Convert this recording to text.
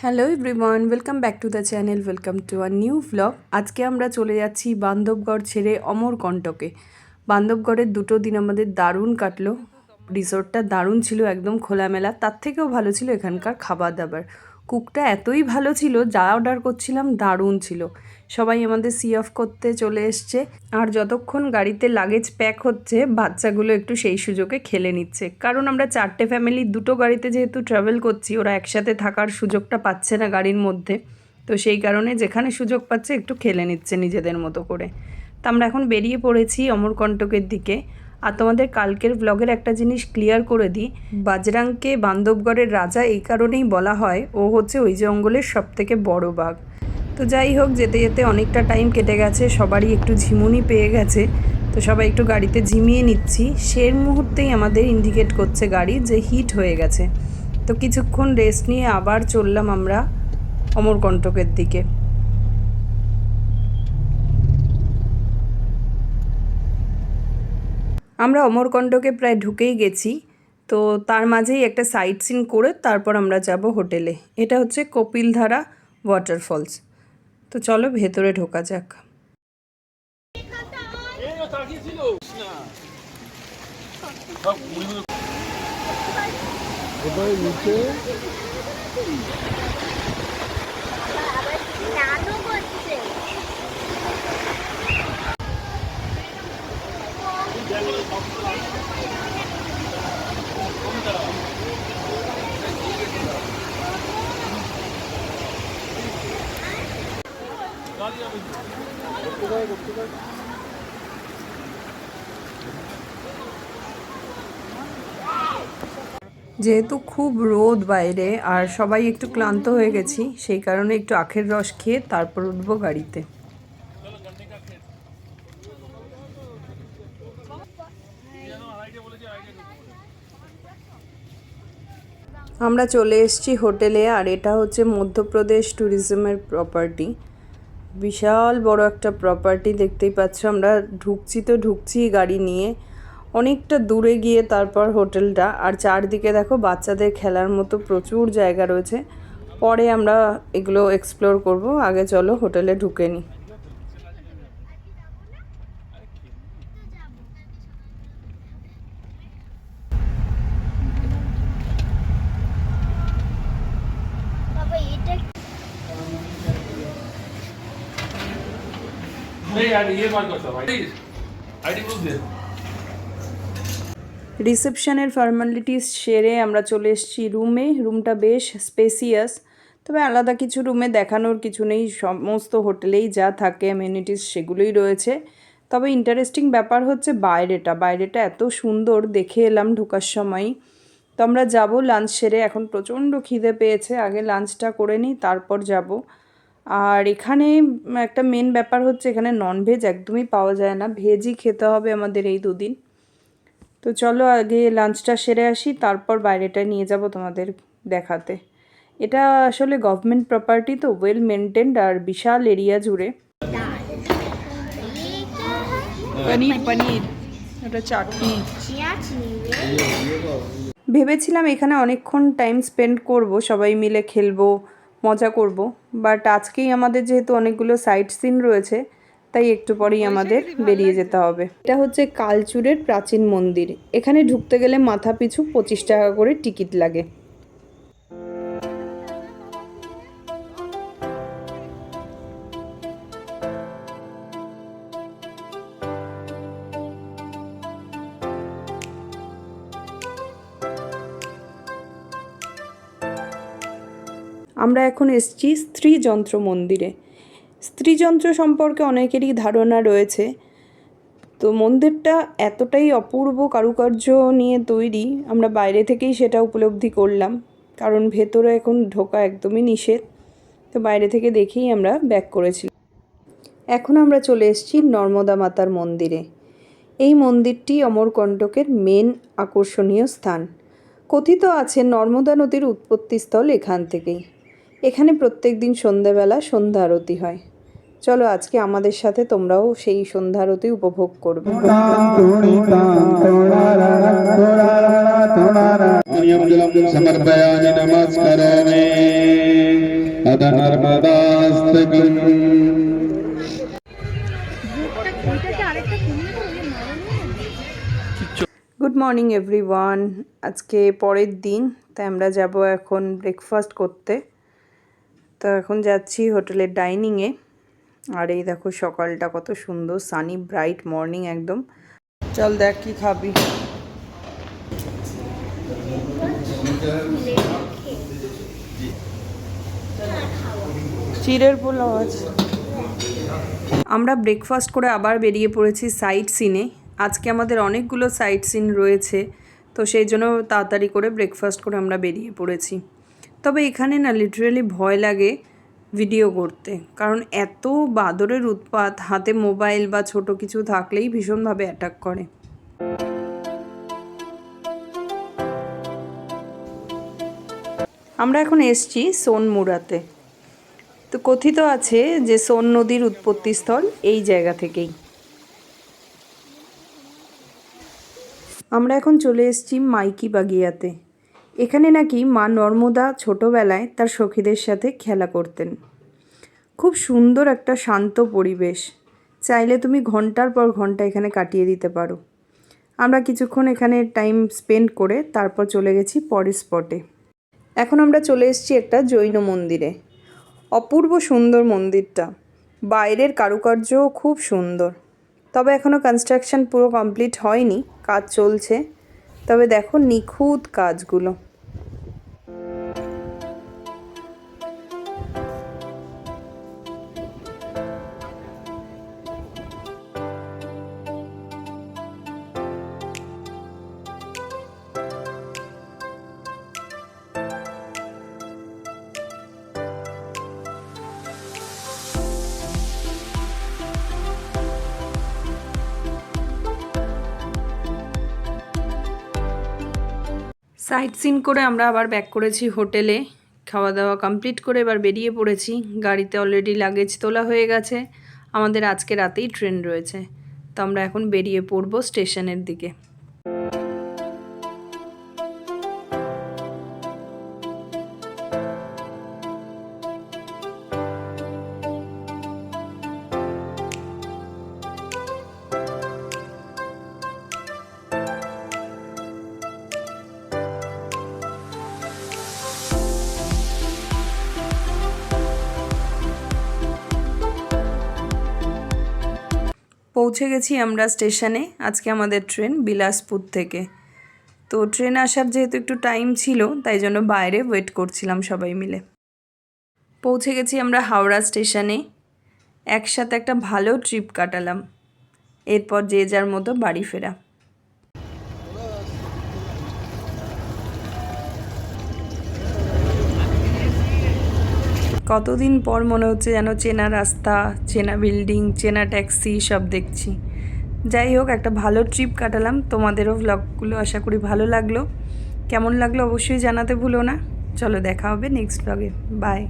Hello everyone, welcome back to the channel, welcome to a new vlog. আজকে আমরা চলে যাচ্ছি বান্ধবগড় ছেড়ে অমরকণ্টকে। বান্ধবগড়ের 2টো দিন আমাদের দারুণ কাটলো। রিসোর্টটা দারুণ ছিল, একদম খোলামেলা। তার থেকেও ভালো ছিল এখানকার খাবার দাবার। কুকটা এতই ভালো ছিল, যা অর্ডার করছিলাম দারুণ ছিল। সবাই আমাদের সি অফ করতে চলে এসছে, আর যতক্ষণ গাড়িতে লাগেজ প্যাক হচ্ছে বাচ্চাগুলো একটু সেই সুযোগে খেলে নিচ্ছে। কারণ আমরা 4টে ফ্যামিলি 2টো গাড়িতে যেহেতু ট্রাভেল করছি, ওরা একসাথে থাকার সুযোগটা পাচ্ছে না গাড়ির মধ্যে। তো সেই কারণে যেখানে সুযোগ পাচ্ছে একটু খেলে নিচ্ছে নিজেদের মতো করে। তো আমরা এখন বেরিয়ে পড়েছি অমরকণ্টকের দিকে। আর তোমাদের কালকের ব্লগের একটা জিনিস ক্লিয়ার করে দিই, বাজরাংকে বান্ধবগড়ের রাজা এই কারণেই বলা হয়, ও হচ্ছে ওই জঙ্গলের সবথেকে বড় বাঘ। তো যাই হোক, যেতে যেতে অনেকটা টাইম কেটে গেছে, সবারই একটু ঝিমুনি পেয়ে গেছে। তো সবাই একটু গাড়িতে ঝিমিয়ে নিচ্ছি। সেই মুহূর্তেই আমাদের ইন্ডিকেট করছে গাড়ি যে হিট হয়ে গেছে। তো কিছুক্ষণ রেস্ট নিয়ে আবার চললাম আমরা অমরকণ্টকের দিকে। আমরা অমরকণ্টকে প্রায় ঢুকেই গেছি। তো তার মাঝেই একটা সাইট সিন করে তারপর আমরা যাব হোটেলে। এটা হচ্ছে কপিলধারা ওয়াটারফলস। তো চলো ভেতরে ঢোকা যাক। যেহেতু খুব রোদ বাইরে আর সবাই একটু ক্লান্ত হয়ে গেছি, সেই কারণে একটু আখের রস খেয়ে তারপর উঠবো গাড়িতে। আমরা চলে এসেছি হোটেলে, আর এটা হচ্ছে মধ্যপ্রদেশ ট্যুরিজমের প্রপার্টি। বিশাল বড় একটা প্রপার্টি দেখতেই পাচ্ছ। আমরা ঢুকছি গাড়ি নিয়ে অনেকটা দূরে গিয়ে তারপর হোটেলটা। আর চারদিকে দেখো বাচ্চাদের খেলার মতো প্রচুর জায়গা রয়েছে। পরে আমরা এগুলো এক্সপ্লোর করব, আগে চলো হোটেলে ঢুকে নিই। রিসেপশনের ফর্মালিটিস সেরে আমরা চলে এসেছি রুমে। রুমটা বেশ স্পেসিয়াস, তবে আলাদা কিছু রুমে দেখানোর কিছু নেই। সমস্ত হোটেলেই যা থাকে অ্যামেনিটিস সেগুলোই রয়েছে। তবে ইন্টারেস্টিং ব্যাপার হচ্ছে বাইরেটা এত সুন্দর দেখে এলাম ঢোকার সময়। তো আমরা যাবো লাঞ্চ সেরে, এখন প্রচণ্ড খিদে পেয়েছে, আগে লাঞ্চটা করে নিই তারপর যাব। আর এখানে একটা মেন ব্যাপার হচ্ছে এখানে ননভেজ একদমই পাওয়া যায় না, ভেজই খেতে হবে আমাদের এই 2 দিন। তো চলো আগে লাঞ্চটা সেরে আসি, তারপর বাইরেটা নিয়ে যাব তোমাদের দেখাতে। এটা আসলে গভর্নমেন্ট প্রপার্টি, তো ওয়েল মেনটেন্ড আর বিশাল এরিয়া জুড়ে। পনির এটা চাটনি। ভেবেছিলাম এখানে অনেকক্ষণ টাইম স্পেন্ড করব, সবাই মিলে খেলবো, মজা করব। বাট আজকেই আমাদের যেহেতু অনেকগুলো সাইট সিন রয়েছে, তাই একটু পরেই আমাদের বেরিয়ে যেতে হবে। এটা হচ্ছে কালচুরের প্রাচীন মন্দির। এখানে ঢুকতে গেলে মাথা পিছু 25 টাকা করে টিকিট লাগে। আমরা এখন এসেছি স্ত্রীযন্ত্র মন্দিরে। স্ত্রীযন্ত্র সম্পর্কে অনেকেরই ধারণা রয়েছে। তো মন্দিরটা এতটাই অপূর্ব কারুকার্য নিয়ে তৈরি, আমরা বাইরে থেকেই সেটা উপলব্ধি করলাম, কারণ ভেতরে এখন ঢোকা একদমই নিষেধ। তো বাইরে থেকে দেখেই আমরা ব্যাক করেছিলাম। এখন আমরা চলে এসেছি নর্মদা মাতার মন্দিরে। এই মন্দিরটি অমরকণ্টকের মেন আকর্ষণীয় স্থান। কথিত আছে নর্মদা নদীর উৎপত্তিস্থল এখান থেকেই। এখানে প্রত্যেক দিন সন্ধ্যাবেলা সন্ধ্যা আরতি হয়। চলো আজকে আমাদের সাথে তোমরাও সেই সন্ধ্যা আরতি উপভোগ করবে। समर्पयामि नमस्करोमि नर्मदास्तकम् গুড মর্নিং এভরিওয়ান। আজকে পরের দিন, তাই আমরা যাব এখন ব্রেকফাস্ট করতে। তো এখন যাচ্ছি হোটেলের ডাইনিংয়ে। আর এই দেখো সকালটা কত সুন্দর, সানি ব্রাইট মর্নিং একদম। চল দেখ কি খাবি। চিড়ের পোলাও আছে। আমরা ব্রেকফাস্ট করে আবার বেরিয়ে পড়েছি সাইট সিনে। আজকে আমাদের অনেকগুলো সাইট সিন রয়েছে, তো সেই জন্য তাড়াতাড়ি করে ব্রেকফাস্ট করে আমরা বেরিয়ে পড়েছি। তবে এখানে না লিটারেলি ভয় লাগে ভিডিও করতে, কারণ এত বাদরের উৎপাত, হাতে মোবাইল বা ছোট কিছু থাকলেই ভীষণভাবে অ্যাটাক করে। আমরা এখন এসছি সোনমুড়াতে। তো কথিত আছে যে সোন নদীর উৎপত্তিস্থল এই জায়গা থেকেই। আমরা এখন চলে এসেছি মাইকি বাগিয়াতে। এখানে নাকি মা নর্মদা ছোটোবেলায় তার সখীদের সাথে খেলা করতেন। খুব সুন্দর একটা শান্ত পরিবেশ, চাইলে তুমি ঘন্টার পর ঘন্টা এখানে কাটিয়ে দিতে পারো। আমরা কিছুক্ষণ এখানে টাইম স্পেন্ড করে তারপর চলে গেছি পরের স্পটে। এখন আমরা চলে এসেছি একটা জৈন মন্দিরে। অপূর্ব সুন্দর মন্দিরটা, বাইরের কারুকার্যও খুব সুন্দর। তবে এখনও কনস্ট্রাকশন পুরো কমপ্লিট হয়নি, কাজ চলছে। তবে দেখো নিখুঁত কাজগুলো। সাইট সিন করে আমরা আবার ব্যাক করেছি হোটেলে। খাওয়া দাওয়া কমপ্লিট করে এবার বেরিয়ে পড়েছি। গাড়িতে অলরেডি লাগেজ তোলা হয়ে গেছে। আমাদের আজকে রাতেই ট্রেন রয়েছে, তো আমরা এখন বেরিয়ে পড়ব স্টেশনের দিকে। পৌঁছে গেছি আমরা স্টেশনে। আজকে আমাদের ট্রেন বিলাসপুর থেকে। তো ট্রেন আসার যেহেতু একটু টাইম ছিল, তাই জন্য বাইরে ওয়েট করছিলাম সবাই মিলে। পৌঁছে গেছি আমরা হাওড়া স্টেশনে। একসাথে একটা ভালো ট্রিপ কাটালাম। এরপর যে যার মতো বাড়ি ফেরা। কতদিন পর মনে হচ্ছে যেন চেনা রাস্তা, চেনা বিল্ডিং, চেনা ট্যাক্সি সব দেখছি। যাই হোক, একটা ভালো ট্রিপ কাটালাম। তোমাদেরও ভ্লগগুলো আশা করি ভালো লাগলো। কেমন লাগলো অবশ্যই জানাতে ভুলো না। চলো দেখা হবে নেক্সট ভ্লগে। বাই।